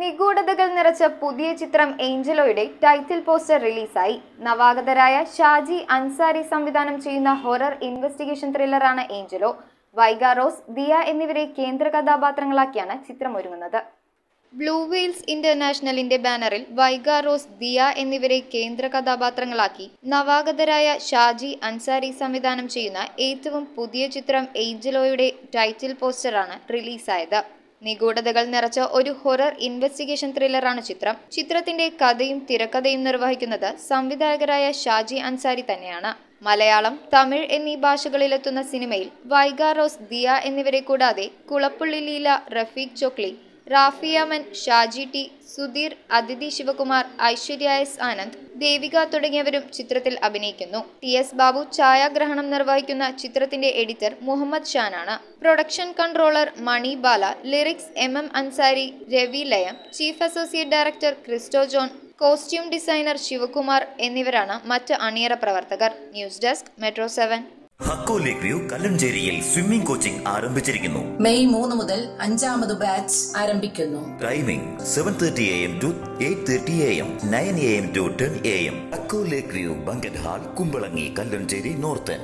നിഗൂഢതകൾ നിറച്ച പുതിയ ചിത്രം ഏഞ്ചലോയുടെ ടൈറ്റിൽ പോസ്റ്റർ റിലീസായി. നവാഗതരായ ഷാജി അൻസാരി സംവിധാനം ചെയ്യുന്ന ഹൊറർ ഇൻവെസ്റ്റിഗേഷൻ ത്രില്ലറാണ് ഏഞ്ചലോ. വൈഗ റോസ്, ദിയ എന്നിവരെ കേന്ദ്ര കഥാപാത്രങ്ങളാക്കിയാണ് ചിത്രം ഒരുങ്ങുന്നത്. ബ്ലൂ വെയിൽസ് ഇന്റർനാഷണലിന്റെ ബാനറിൽ വൈഗ റോസ്, ദിയ എന്നിവരെ കേന്ദ്ര കഥാപാത്രങ്ങളാക്കി നവാഗതരായ ഷാജി അൻസാരി സംവിധാനം ചെയ്യുന്ന ഏറ്റവും പുതിയ ചിത്രം ഏഞ്ചലോയുടെ ടൈറ്റിൽ പോസ്റ്ററാണ് റിലീസായത്. നിഗൂഢതകൾ നിറച്ച ഒരു ഹൊറർ ഇൻവെസ്റ്റിഗേഷൻ ത്രില്ലറാണ് ചിത്രം. ചിത്രത്തിന്റെ കഥയും തിരക്കഥയും നിർവഹിക്കുന്നത് സംവിധായകരായ ഷാജി അൻസാരി തന്നെയാണ്. മലയാളം, തമിഴ് എന്നീ ഭാഷകളിലെത്തുന്ന സിനിമയിൽ വൈഗ റോസ്, ദിയ എന്നിവരെ കൂടാതെ കുളപ്പുള്ളി ലീല, റഫീഖ് ചോക്ലി, റാഫിയമൻ, ഷാജി ടി, സുധീർ, അതിഥി ശിവകുമാർ, ഐശ്വര്യ എസ് ആനന്ദ്, ദേവിക തുടങ്ങിയവരും ചിത്രത്തിൽ അഭിനയിക്കുന്നു. TS ബാബു ഛായാഗ്രഹണം നിർവഹിക്കുന്ന ചിത്രത്തിന്റെ എഡിറ്റർ മുഹമ്മദ് ഷാനാണ്. Production controller Mani Bala, lyrics MM Ansari, Ravi Layam, chief associate director Christo John, costume designer Sivakumar എന്നിവരാണ് മറ്റ് അണിയറ പ്രവർത്തകർ. News desk Metro 7. ഹക്കോ ലേക്ക് വ്യൂ കല്ലഞ്ചേരിയിൽ സ്വിമ്മിംഗ് കോച്ചിംഗ് ആരംഭിച്ചിരിക്കുന്നു. മെയ് 3 മുതൽ 5ാമത് ബാച്ച് ആരംഭിക്കുന്നു. Timing 7:30 AM to 8:30 AM, 9 AM to 10 AM. ഹക്കോ lake view banquet hall, Kumbalangi, Kallanchery north.